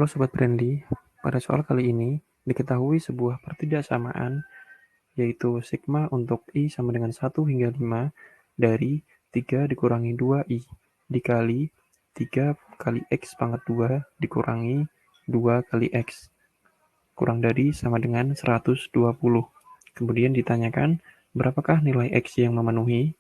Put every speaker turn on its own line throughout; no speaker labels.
Halo Sobat Brandy, pada soal kali ini diketahui sebuah pertidaksamaan yaitu sigma untuk I sama dengan 1 hingga 5 dari 3 dikurangi 2I dikali 3 kali X pangkat 2 dikurangi 2 kali X kurang dari sama dengan 120. Kemudian ditanyakan berapakah nilai X yang memenuhi.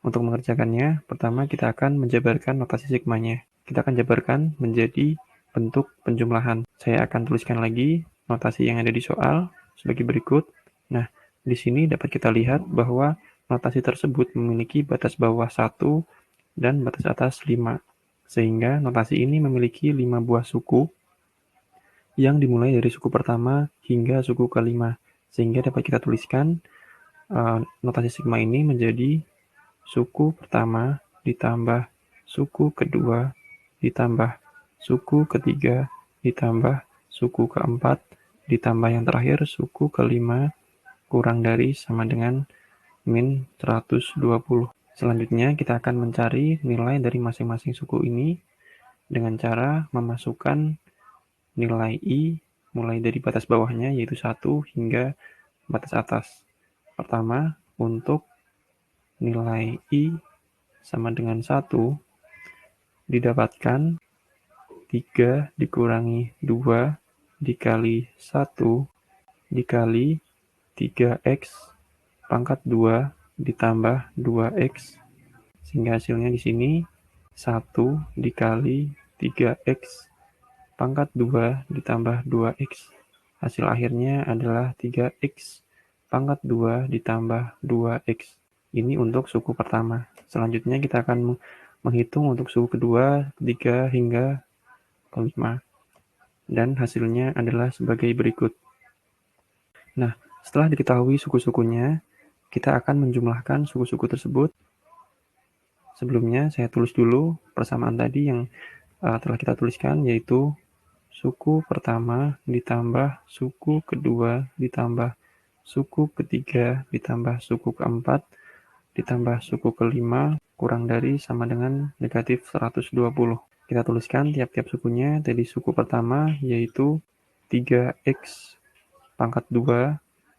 Untuk mengerjakannya, pertama kita akan menjabarkan notasi sigmanya. Kita akan jabarkan menjadi bentuk penjumlahan. Saya akan tuliskan lagi notasi yang ada di soal sebagai berikut. Nah, di sini dapat kita lihat bahwa notasi tersebut memiliki batas bawah 1 dan batas atas 5. Sehingga notasi ini memiliki 5 buah suku yang dimulai dari suku pertama hingga suku kelima. Sehingga dapat kita tuliskan notasi sigma ini menjadi suku pertama ditambah suku kedua ditambah suku ketiga ditambah suku keempat ditambah yang terakhir suku kelima kurang dari sama dengan min 120. Selanjutnya kita akan mencari nilai dari masing-masing suku ini dengan cara memasukkan nilai I mulai dari batas bawahnya yaitu 1 hingga batas atas. Pertama, untuk nilai I sama dengan 1 didapatkan 3 dikurangi 2 dikali 1 dikali 3X pangkat 2 ditambah 2X sehingga hasilnya di sini 1 dikali 3X pangkat 2 ditambah 2X. Hasil akhirnya adalah 3X pangkat 2 ditambah 2X. Ini untuk suku pertama. Selanjutnya kita akan menghitung untuk suku kedua, ketiga, hingga kelima. Dan hasilnya adalah sebagai berikut. Nah, setelah diketahui suku-sukunya, kita akan menjumlahkan suku-suku tersebut. Sebelumnya saya tulis dulu persamaan tadi yang telah kita tuliskan, yaitu suku pertama ditambah suku kedua ditambah suku ketiga ditambah suku keempat ditambah suku kelima kurang dari sama dengan negatif 120. Kita tuliskan tiap-tiap sukunya. Tadi suku pertama yaitu 3X pangkat 2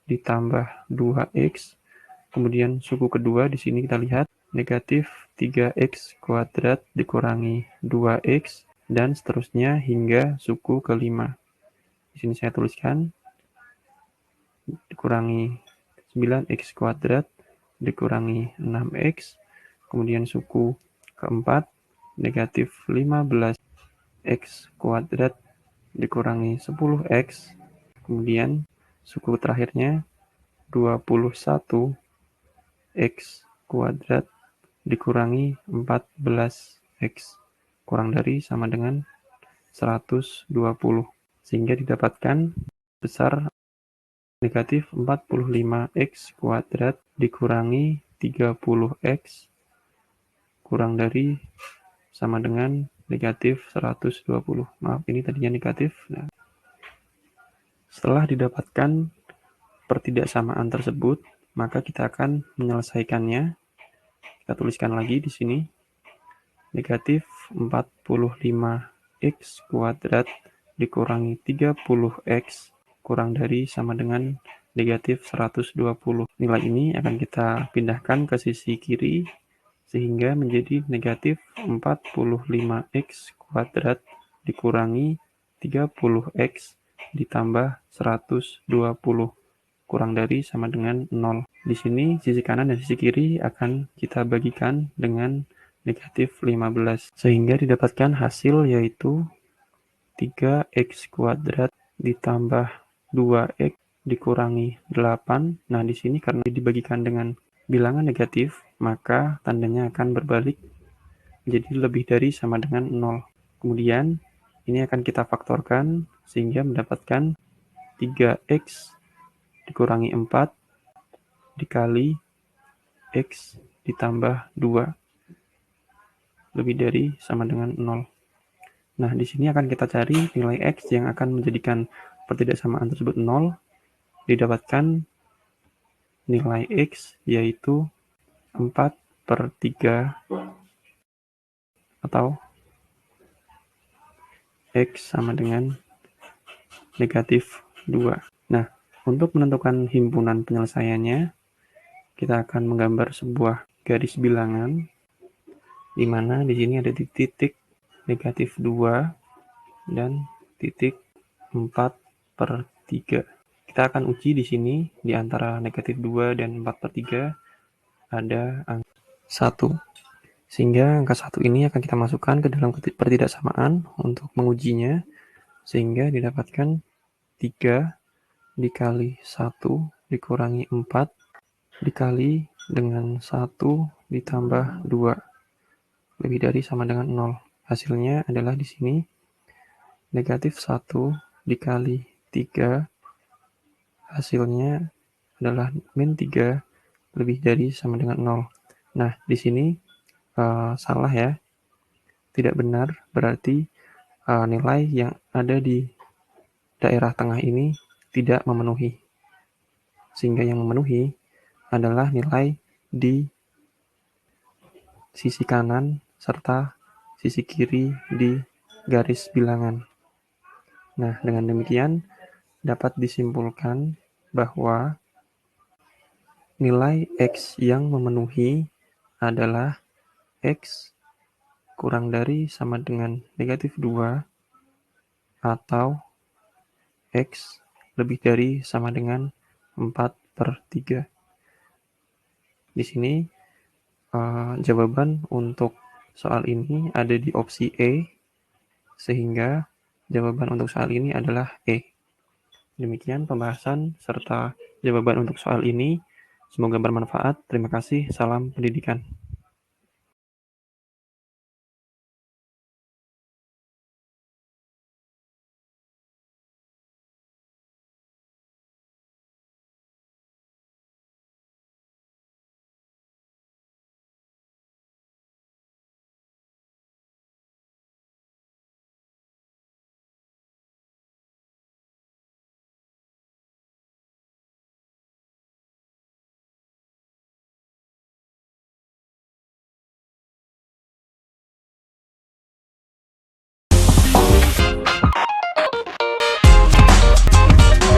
ditambah 2X. Kemudian suku kedua di sini kita lihat negatif 3X kuadrat dikurangi 2X dan seterusnya hingga suku kelima. Di sini saya tuliskan dikurangi 9X kuadrat dikurangi 6X, kemudian suku keempat negatif 15X kuadrat dikurangi 10X, kemudian suku terakhirnya 21X kuadrat dikurangi 14X kurang dari sama dengan 120, sehingga didapatkan besar negatif 45X kuadrat dikurangi 30X kurang dari sama dengan negatif 120. Maaf, ini tadinya negatif. Nah, setelah didapatkan pertidaksamaan tersebut, maka kita akan menyelesaikannya. Kita tuliskan lagi di sini. Negatif 45X kuadrat dikurangi 30X kurang dari sama dengan negatif 120. Nilai ini akan kita pindahkan ke sisi kiri sehingga menjadi negatif 45X kuadrat dikurangi 30X ditambah 120 kurang dari sama dengan 0. Di sini sisi kanan dan sisi kiri akan kita bagikan dengan negatif 15 sehingga didapatkan hasil yaitu 3X kuadrat ditambah 2X dikurangi 8. Nah, di sini karena dibagikan dengan bilangan negatif, maka tandanya akan berbalik menjadi lebih dari sama dengan 0. Kemudian, ini akan kita faktorkan sehingga mendapatkan 3X dikurangi 4 dikali X ditambah 2 lebih dari sama dengan 0. Nah, di sini akan kita cari nilai X yang akan menjadikan pertidaksamaan tersebut 0. Didapatkan nilai X yaitu 4/3 atau X sama dengan negatif 2. Nah, untuk menentukan himpunan penyelesaiannya, kita akan menggambar sebuah garis bilangan, di mana di sini ada titik negatif 2 dan titik 4/3. Kita akan uji di sini, di antara negatif 2 dan 4/3, ada angka 1. Sehingga angka 1 ini akan kita masukkan ke dalam pertidaksamaan untuk mengujinya, sehingga didapatkan 3 dikali 1 dikurangi 4 dikali dengan 1 ditambah 2 lebih dari sama dengan 0. Hasilnya adalah di sini negatif 1 dikali 3, hasilnya adalah min 3 lebih dari sama dengan 0. Nah, di sini salah ya, tidak benar, berarti nilai yang ada di daerah tengah ini tidak memenuhi. Sehingga yang memenuhi adalah nilai di sisi kanan serta sisi kiri di garis bilangan. Nah, dengan demikian dapat disimpulkan bahwa nilai X yang memenuhi adalah X kurang dari sama dengan negatif 2 atau X lebih dari sama dengan 4/3. Di sini jawaban untuk soal ini ada di opsi E, sehingga jawaban untuk soal ini adalah E. Demikian pembahasan serta jawaban untuk soal ini. Semoga bermanfaat. Terima kasih. Salam pendidikan.